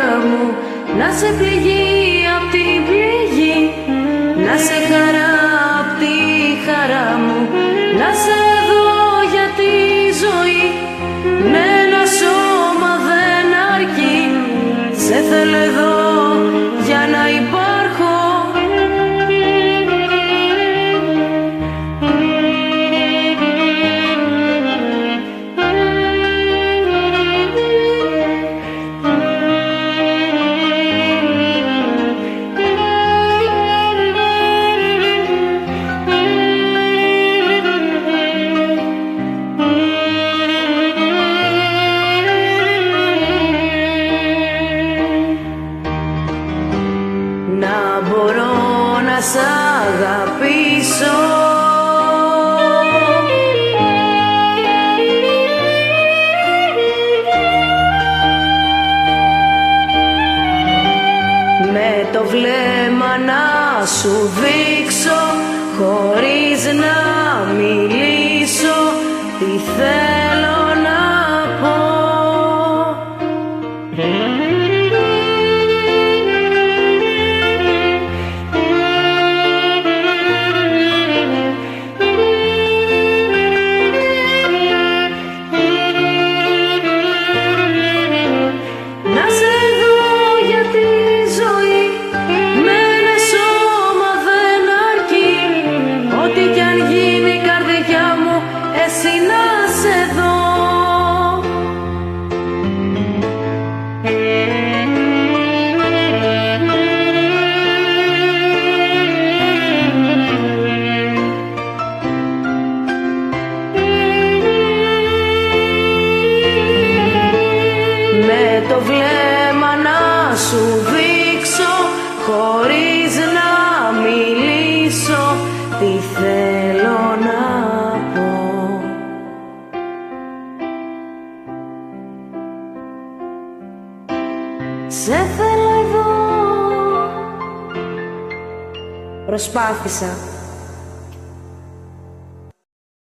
καρδιά μου, να σε πληγεί απ' την πληγή, να σε χαρά απ' τη χαρά μου, να σε δω για τη ζωή. Με ένα σώμα δεν αρκεί, σε θέλω εδώ για να υπάρχω. Να μπορώ να σ' αγαπήσω, με το βλέμμα να σου δείξω, χωρίς να μιλήσω, τι θέλω να πω. Με το βλέμμα να σου δείξω, χωρίς να μιλήσω, τι θέλω να πω. Σε θέλω εδώ. Προσπάθησα.